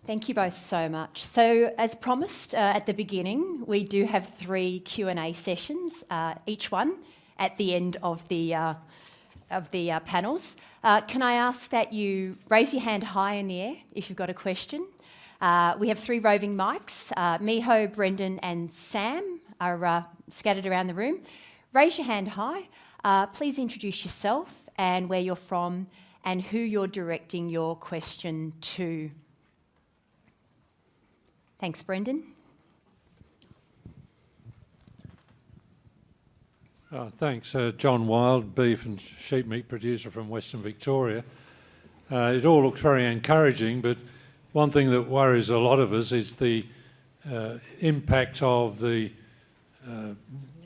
Thank you both so much. So, as promised at the beginning, we do have 3 Q&A sessions, each one at the end of the panels. Can I ask that you raise your hand high in the air if you've got a question? We have 3 roving mics. Miho, Brendan and Sam are scattered around the room. Raise your hand high. Please introduce yourself and where you're from and who you're directing your question to. Thanks, Brendan. Thanks. John Wild, beef and sheep meat producer from Western Victoria. It all looks very encouraging, but one thing that worries a lot of us is the impact of the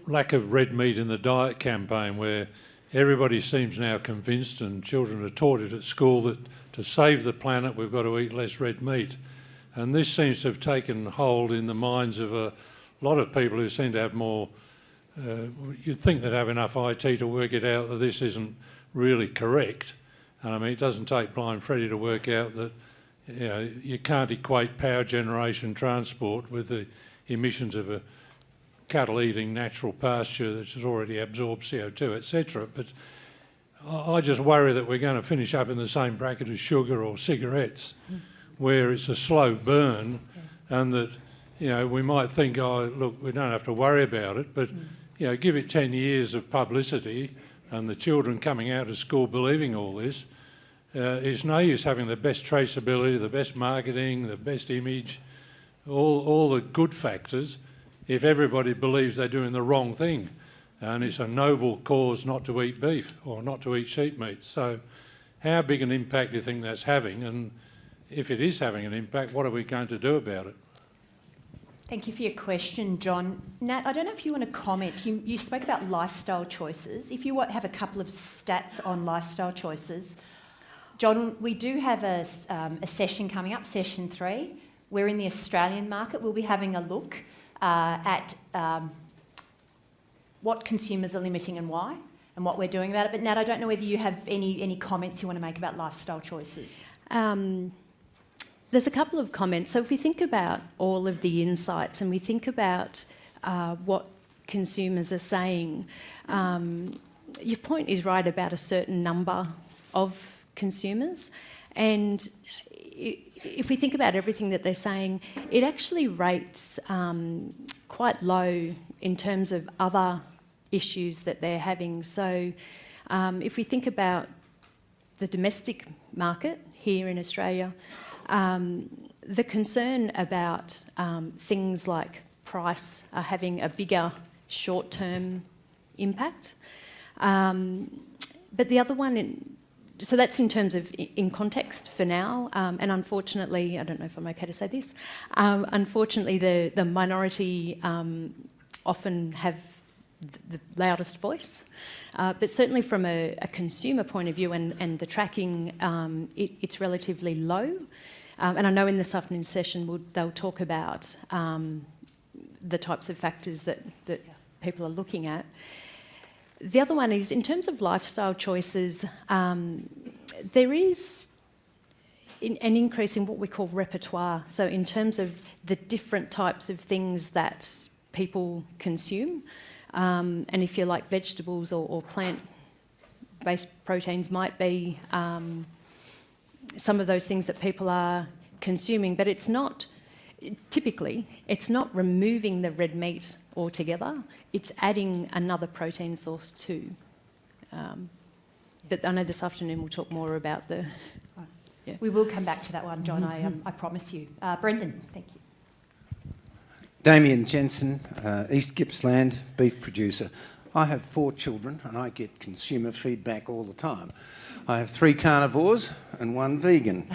lack of red meat in the diet campaign, where everybody seems now convinced, and children are taught it at school, that to save the planet we've got to eat less red meat. And this seems to have taken hold in the minds of a lot of people who seem to have more... you'd think they'd have enough IT to work it out that this isn't really correct. And I mean, it doesn't take blind Freddie to work out that you can't equate power generation transport with the emissions of a cattle eating natural pasture that has already absorbed CO2, etc. But I just worry that we're going to finish up in the same bracket as sugar or cigarettes, where it's a slow burn, and that we might think, oh look, we don't have to worry about it, but give it 10 years of publicity and the children coming out of school believing all this. It's no use having the best traceability, the best marketing, the best image, all the good factors, if everybody believes they're doing the wrong thing. And it's a noble cause not to eat beef or not to eat sheep meat. So how big an impact do you think that's having? And if it is having an impact, what are we going to do about it? Thank you for your question, John. Nat, I don't know if you want to comment. You spoke about lifestyle choices. If you have a couple of stats on lifestyle choices. John, we do have a session coming up, session 3. We're in the Australian market. We'll be having a look at what consumers are limiting and why, and what we're doing about it. But Nat, I don't know whether you have any comments you want to make about lifestyle choices. There's a couple of comments. So if we think about all of the insights and we think about what consumers are saying, your point is right about a certain number of consumers. And if we think about everything that they're saying, it actually rates quite low in terms of other issues that they're having. So if we think about the domestic market here in Australia, the concern about things like price are having a bigger short-term impact. But the other one, so that's in terms of in context for now, and unfortunately, I don't know if I'm okay to say this, unfortunately the minority often have the loudest voice, but certainly from a consumer point of view and the tracking, it's relatively low. And I know in this afternoon session they'll talk about the types of factors that people are looking at. The other one is, in terms of lifestyle choices, there is an increase in what we call repertoire. So in terms of the different types of things that people consume, and if you like vegetables or plant-based proteins might be some of those things that people are consuming, but it's not, typically, it's not removing the red meat altogether, it's adding another protein source too. But I know this afternoon we'll talk more about the... Yeah. We will come back to that one, John, I promise you. Brendan, thank you. Damien Jensen, East Gippsland, beef producer. I have 4 children and I get consumer feedback all the time. I have 3 carnivores and 1 vegan.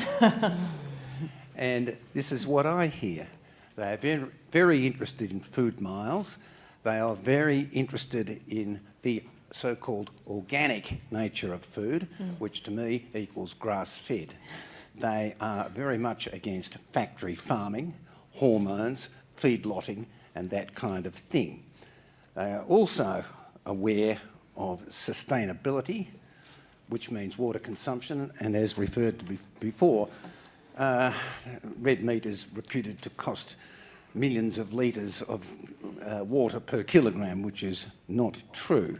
And this is what I hear. They are very, very interested in food miles. They are very interested in the so-called organic nature of food, which to me equals grass-fed. They are very much against factory farming, hormones, feedlotting and that kind of thing. They are also aware of sustainability, which means water consumption, and as referred to before, Red meat is reputed to cost millions of litres of water per kilogram, which is not true.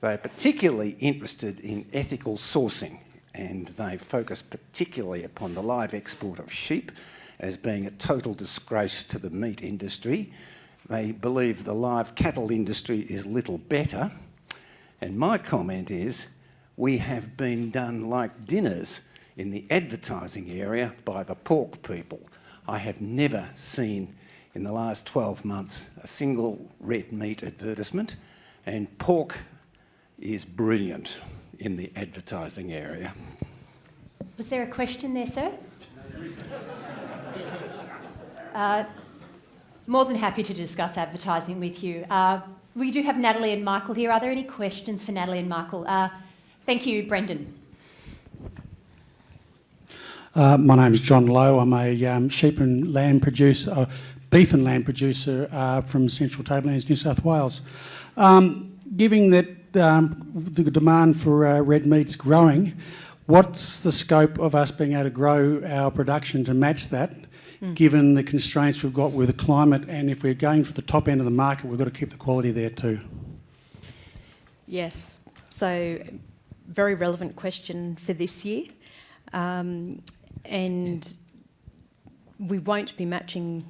They are particularly interested in ethical sourcing, and they focus particularly upon the live export of sheep as being a total disgrace to the meat industry. They believe the live cattle industry is little better. And my comment is, we have been done like dinners in the advertising area by the pork people. I have never seen in the last 12 months a single red meat advertisement, and pork is brilliant in the advertising area. Was there a question there, sir? More than happy to discuss advertising with you. We do have Natalie and Michael here. Are there any questions for Natalie and Michael? Thank you, Brendan. My name is John Lowe. I'm a sheep and lamb producer, beef and lamb producer from Central Tablelands, New South Wales. Given that the demand for red meat's growing, what's the scope of us being able to grow our production to match that, given the constraints we've got with the climate, and if we're going for the top end of the market, we've got to keep the quality there too? Yes. So, very relevant question for this year. And we won't be matching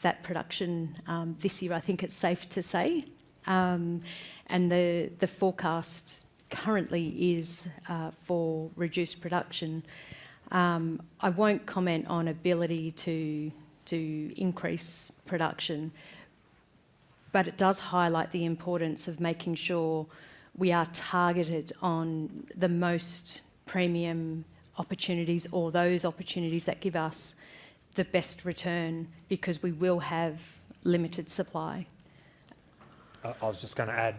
that production this year, I think it's safe to say. And the forecast currently is for reduced production. I won't comment on ability to increase production, but it does highlight the importance of making sure we are targeted on the most premium opportunities, or those opportunities that give us the best return, because we will have limited supply. I was just going to add,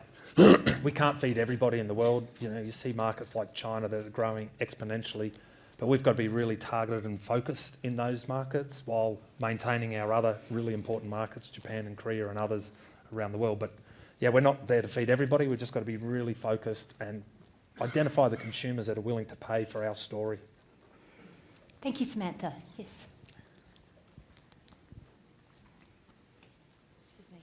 we can't feed everybody in the world. You know, you see markets like China that are growing exponentially, but we've got to be really targeted and focused in those markets while maintaining our other really important markets, Japan and Korea and others around the world. But yeah, we're not there to feed everybody. We've just got to be really focused and identify the consumers that are willing to pay for our story. Thank you, Samantha. Yes. Excuse me.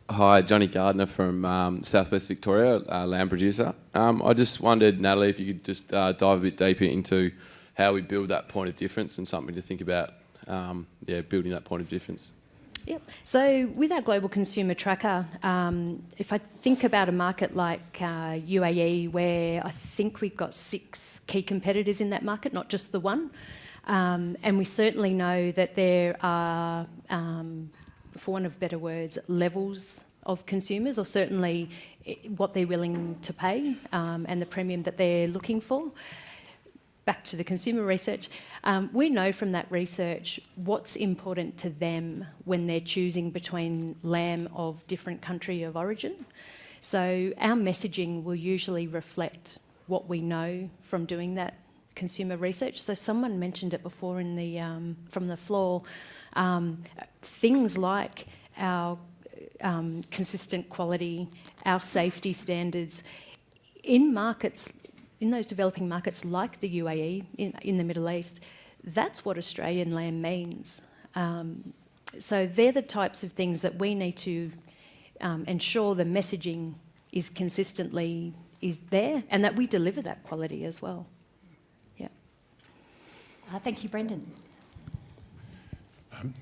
Hi, Johnny Gardner from Southwest Victoria, lamb producer. I just wondered, Natalie, if you could just dive a bit deeper into how we build that point of difference, and something to think about, building that point of difference. Yep. So with our global consumer tracker, if I think about a market like UAE, where I think we've got 6 key competitors in that market, not just the one, and we certainly know that there are, for want of better words, levels of consumers, or certainly what they're willing to pay and the premium that they're looking for. Back to the consumer research, we know from that research what's important to them when they're choosing between lamb of different country of origin. So our messaging will usually reflect what we know from doing that consumer research. So someone mentioned it before in the from the floor, things like our consistent quality, our safety standards in markets, in those developing markets like the UAE, in the Middle East. That's what Australian lamb means. So they're the types of things that we need to ensure the messaging is consistently there, and that we deliver that quality as well. Yeah. Thank you, Brendan.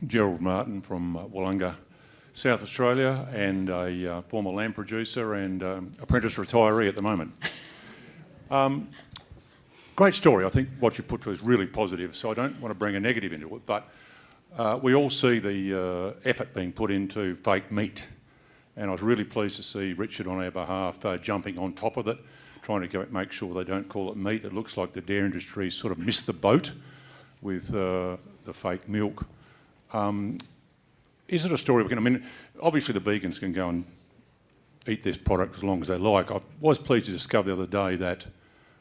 Gerald Martin from Wollonga, South Australia, and a former lamb producer and apprentice retiree at the moment. Great story. I think what you put to is really positive, so I don't want to bring a negative into it, but we all see the effort being put into fake meat, and I was really pleased to see Richard on our behalf jumping on top of it, trying to make sure they don't call it meat. It looks like the dairy industry sort of missed the boat with the fake milk. Is it a story we can... I mean, obviously the vegans can go and eat this product as long as they like. I was pleased to discover the other day that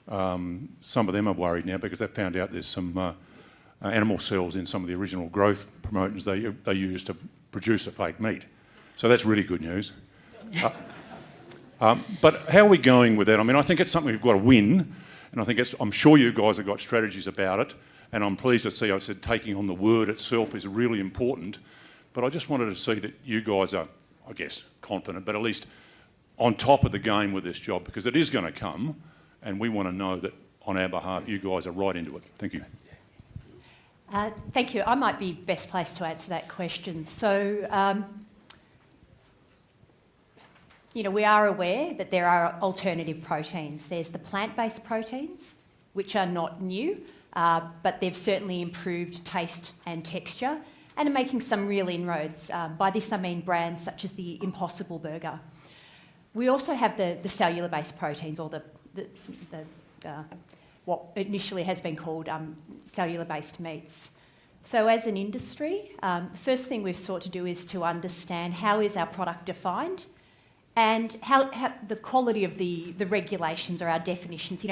some of them are worried now because they found out there's some animal cells in some of the original growth promoters they use to produce a fake meat. So that's really good news. But how are we going with that? I mean, I think it's something we've got to win, and I think I'm sure you guys have got strategies about it, and I'm pleased to see, I said, taking on the word itself is really important, but I just wanted to see that you guys are, I guess, confident, but at least on top of the game with this job, because it is going to come, and we want to know that on our behalf you guys are right into it. Thank you. Thank you. I might be best placed to answer that question. So, we are aware that there are alternative proteins. There's the plant-based proteins, which are not new, but they've certainly improved taste and texture and are making some real inroads. By this I mean brands such as the Impossible Burger. We also have the cellular-based proteins, or what initially has been called cellular-based meats. So as an industry, the first thing we've sought to do is to understand how is our product defined and how the quality of the regulations or our definitions,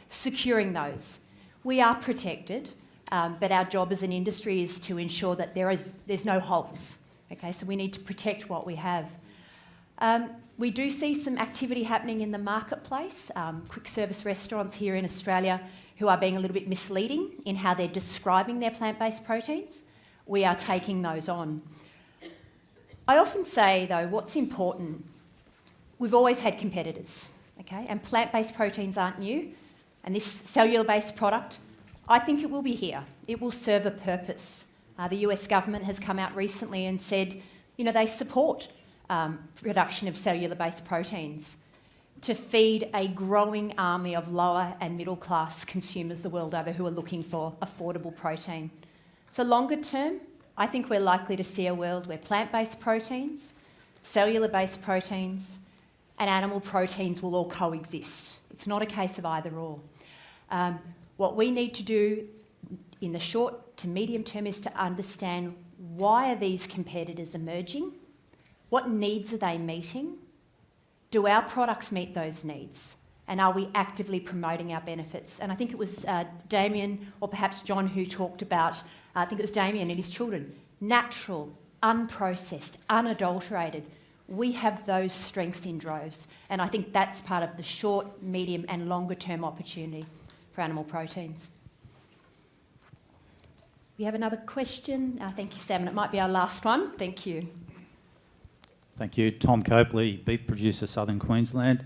securing those. We are protected, but our job as an industry is to ensure that there's no holes. Okay, so we need to protect what we have. We do see some activity happening in the marketplace, quick service restaurants here in Australia who are being a little bit misleading in how they're describing their plant-based proteins. We are taking those on. I often say, though, what's important, we've always had competitors, okay, and plant-based proteins aren't new, and this cellular-based product, I think it will be here. It will serve a purpose. The US government has come out recently and said, they support production of cellular-based proteins to feed a growing army of lower and middle class consumers the world over who are looking for affordable protein. So longer term, I think we're likely to see a world where plant-based proteins, cellular-based proteins and animal proteins will all coexist. It's not a case of either or. What we need to do in the short to medium term is to understand, why are these competitors emerging? What needs are they meeting? Do our products meet those needs? And are we actively promoting our benefits? And I think it was Damien or perhaps John who talked about, I think it was Damien and his children, natural, unprocessed, unadulterated. We have those strengths in droves. And I think that's part of the short, medium and longer term opportunity for animal proteins. We have another question. Thank you, Sam. And it might be our last one. Thank you. Thank you. Tom Copley, beef producer, Southern Queensland.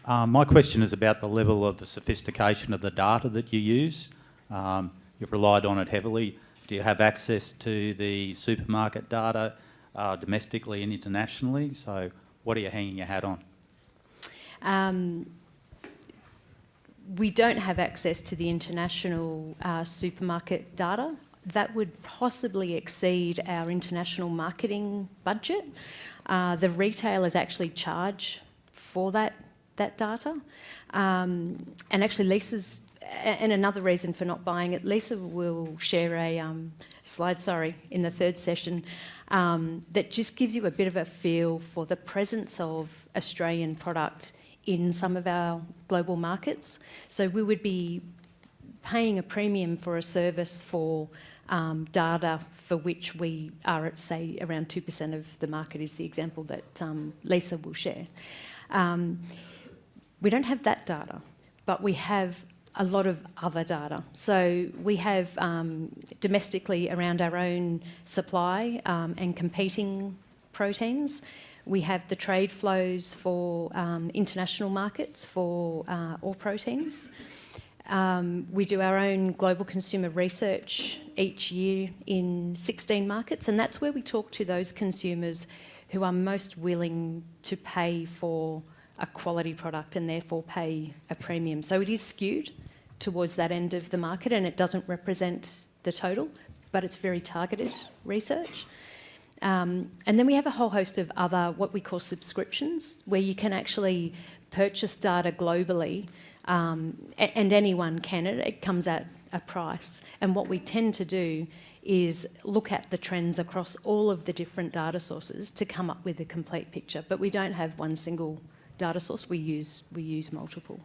My question is about the level of the sophistication of the data that you use. You've relied on it heavily. Do you have access to the supermarket data domestically and internationally? So what are you hanging your hat on? We don't have access to the international supermarket data. That would possibly exceed our international marketing budget. The retailers actually charge for that data. And actually Lisa's, and another reason for not buying it, Lisa will share a slide, in the third session, that just gives you a bit of a feel for the presence of Australian product in some of our global markets. So we would be paying a premium for a service for data for which we are at, say, around 2% of the market is the example that Lisa will share. We don't have that data, but we have a lot of other data. So we have domestically around our own supply and competing proteins. We have the trade flows for international markets for all proteins. We do our own global consumer research each year in 16 markets, and that's where we talk to those consumers who are most willing to pay for a quality product and therefore pay a premium. So it is skewed towards that end of the market, and it doesn't represent the total, but it's very targeted research. And then we have a whole host of other, what we call subscriptions, where you can actually purchase data globally, and anyone can. It comes at a price. And what we tend to do is look at the trends across all of the different data sources to come up with a complete picture. But we don't have one single data source. We use multiple.